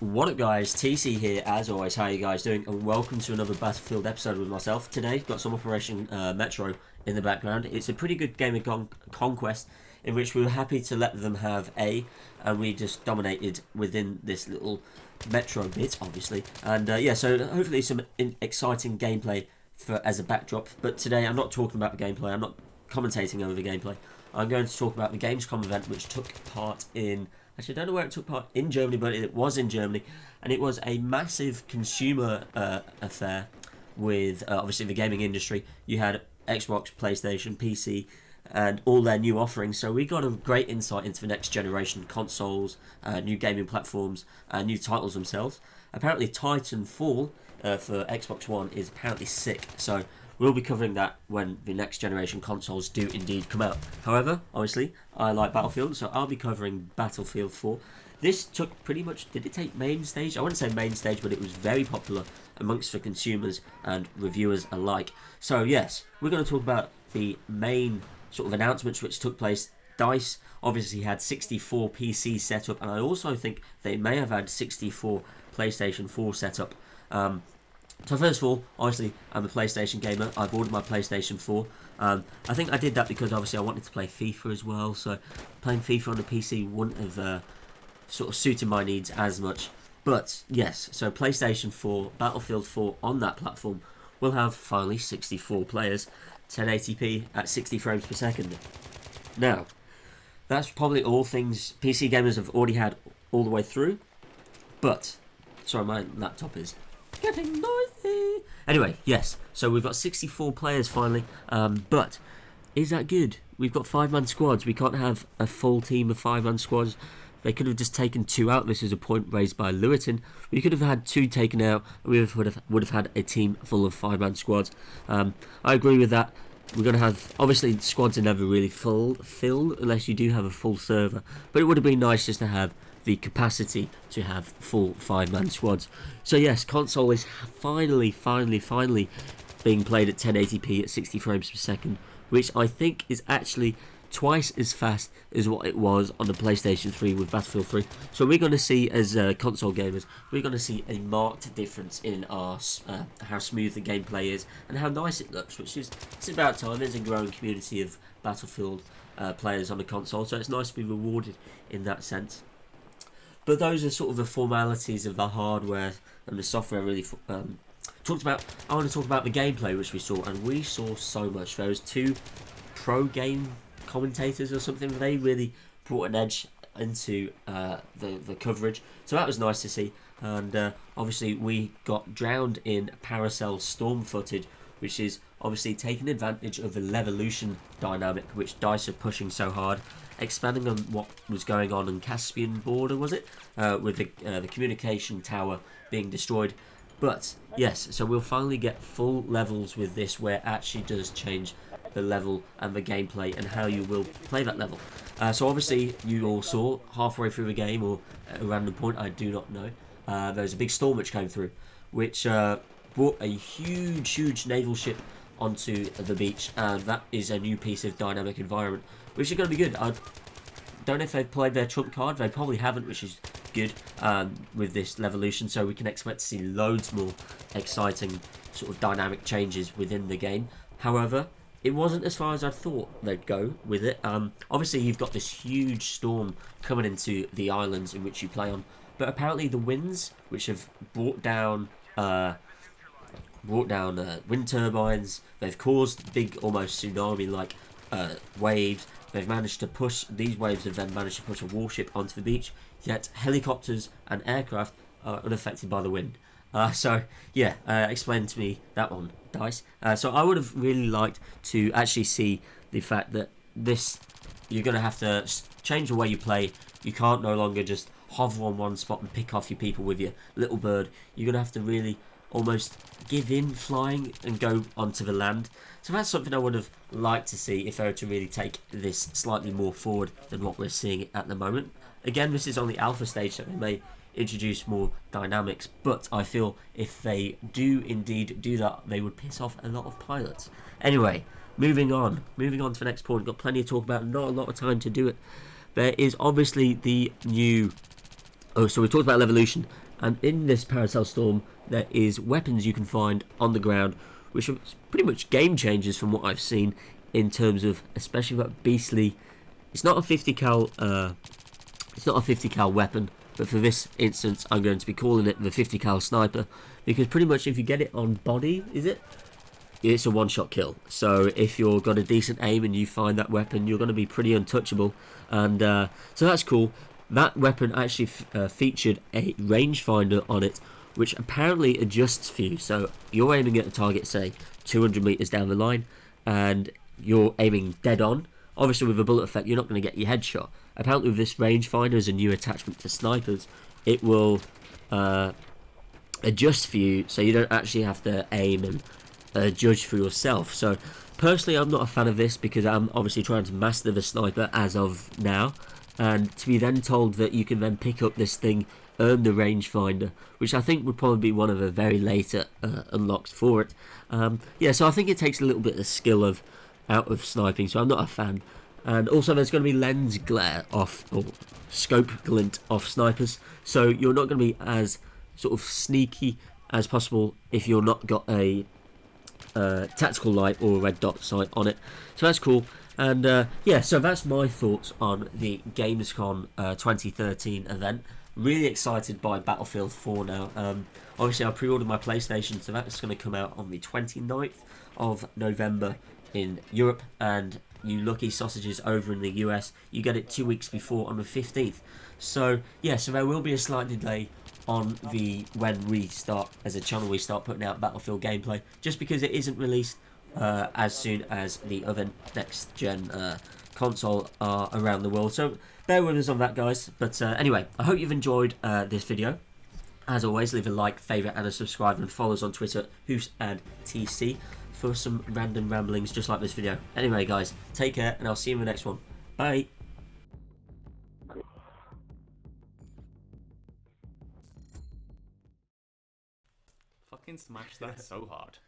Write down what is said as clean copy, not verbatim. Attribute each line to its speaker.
Speaker 1: What up guys, TC here as always. How are you guys doing? And welcome to another Battlefield episode with myself. Today got some Operation Metro in the background. It's a pretty good game of conquest in which we were happy to let them have A, and we just dominated within this little Metro bit obviously. And yeah, so hopefully some exciting gameplay as a backdrop. But today I'm not talking about the gameplay, I'm not commentating over the gameplay. I'm going to talk about the GamesCom event which took part in... Actually, I don't know where it took part in Germany, but it was in Germany, and it was a massive consumer affair with obviously the gaming industry. You had Xbox, PlayStation, PC, and all their new offerings. So we got a great insight into the next generation consoles, new gaming platforms, new titles themselves. Apparently, Titanfall for Xbox One is apparently sick. So we'll be covering that when the next generation consoles do indeed come out. However, obviously, I like Battlefield, so I'll be covering Battlefield 4. This took pretty much, did it take main stage? I wouldn't say main stage, but it was very popular amongst the consumers and reviewers alike. So yes, we're going to talk about the main sort of announcements which took place. DICE obviously had 64 PC set up, and I also think they may have had 64 PlayStation 4 set up. So first of all, obviously, I'm a PlayStation gamer. I've ordered my PlayStation 4. I think I did that because obviously I wanted to play FIFA as well. So playing FIFA on the PC wouldn't have sort of suited my needs as much. But yes, so PlayStation 4, Battlefield 4 on that platform will have finally 64 players, 1080p at 60 frames per second. Now, that's probably all things PC gamers have already had all the way through. But, sorry, my laptop is getting noisy. Anyway, yes, so we've got 64 players finally, but is that good? We've got 5-man squads. We can't have a full team of 5-man squads. They could have just taken 2 out. This is a point raised by Lewiton. We could have had 2 taken out, and we would have had a team full of 5-man squads. I agree with that. We're going to have, obviously squads are never really filled unless you do have a full server, but it would have been nice just to have the capacity to have full 5-man squads. So yes, console is finally being played at 1080p at 60 frames per second, which I think is actually twice as fast as what it was on the PlayStation 3 with Battlefield 3. So we're going to see, as console gamers, we're going to see a marked difference in our how smooth the gameplay is and how nice it looks, which is, it's about time. There's a growing community of Battlefield players on the console, so it's nice to be rewarded in that sense. But those are sort of the formalities of the hardware and the software really talked about. I want to talk about the gameplay which we saw, and we saw so much. There was 2 pro game commentators or something. They really brought an edge into the coverage, so that was nice to see. And obviously we got drowned in Paracel Storm footage, which is obviously taking advantage of the Levolution dynamic which DICE are pushing so hard, expanding on what was going on in Caspian border, was it? With the communication tower being destroyed. But yes, so we'll finally get full levels with this, where it actually does change the level and the gameplay and how you will play that level. So obviously you all saw halfway through the game, or at a random point, I do not know, there was a big storm which came through, which brought a huge naval ship onto the beach, and that is a new piece of dynamic environment, which is going to be good. I don't know if they've played their trump card. They probably haven't, which is good with this Levolution, so we can expect to see loads more exciting sort of dynamic changes within the game. However, it wasn't as far as I thought they'd go with it. Obviously, you've got this huge storm coming into the islands in which you play on, but apparently the winds, which have brought down wind turbines, they've caused big, almost tsunami-like waves. They've managed to push, these waves have then managed to push a warship onto the beach, yet helicopters and aircraft are unaffected by the wind. So yeah, explain to me that one, DICE. So I would have really liked to actually see the fact that this, you're going to have to change the way you play. You can't no longer just hover on one spot and pick off your people with your little bird. You're going to have to really almost give in flying and go onto the land. So that's something I would have liked to see if they were to really take this slightly more forward than what we're seeing at the moment. Again, this is on the alpha stage, so they may introduce more dynamics, but I feel if they do indeed do that, they would piss off a lot of pilots. Anyway, moving on to the next point. Got plenty to talk about, not a lot of time to do it. there is obviously the new... Oh, so we talked about Evolution, and in this Paracel Storm, there is weapons you can find on the ground, which are pretty much game changers from what I've seen in terms of, especially that beastly... It's not a 50 cal. It's not a 50 cal weapon, but for this instance, I'm going to be calling it the 50 cal sniper, because pretty much if you get it on body, it's a one-shot kill. So if you've got a decent aim and you find that weapon, you're going to be pretty untouchable, and so that's cool. That weapon actually featured a rangefinder on it, which apparently adjusts for you. So you're aiming at a target, say 200 meters down the line, and you're aiming dead on. Obviously, with a bullet effect, you're not going to get your headshot. Apparently, with this rangefinder as a new attachment to snipers, it will adjust for you, so you don't actually have to aim and judge for yourself. So, personally, I'm not a fan of this because I'm obviously trying to master the sniper as of now, and to be then told that you can then pick up this thing, earn the rangefinder, which I think would probably be one of the very later unlocks for it. Yeah, so I think it takes a little bit of skill out of sniping, so I'm not a fan. And also there's going to be lens glare off, or scope glint off snipers, so you're not going to be as sort of sneaky as possible if you're not got a tactical light or a red dot sight on it. So that's cool. And yeah, so that's my thoughts on the GamesCom 2013 event. Really excited by Battlefield 4 now. Obviously I pre-ordered my PlayStation, so that's going to come out on the 29th of November in Europe, and you lucky sausages over in the US, you get it 2 weeks before on the 15th. So yeah, so there will be a slight delay on when we start as a channel, we start putting out Battlefield gameplay, just because it isn't released as soon as the other next gen console are around the world. So bear with us on that, guys. But anyway, I hope you've enjoyed this video. As always, leave a like, favourite and a subscribe, and follow us on Twitter, Hoose and TC, for some random ramblings just like this video. Anyway, guys, take care, and I'll see you in the next one. Bye.
Speaker 2: Fucking smash that so hard.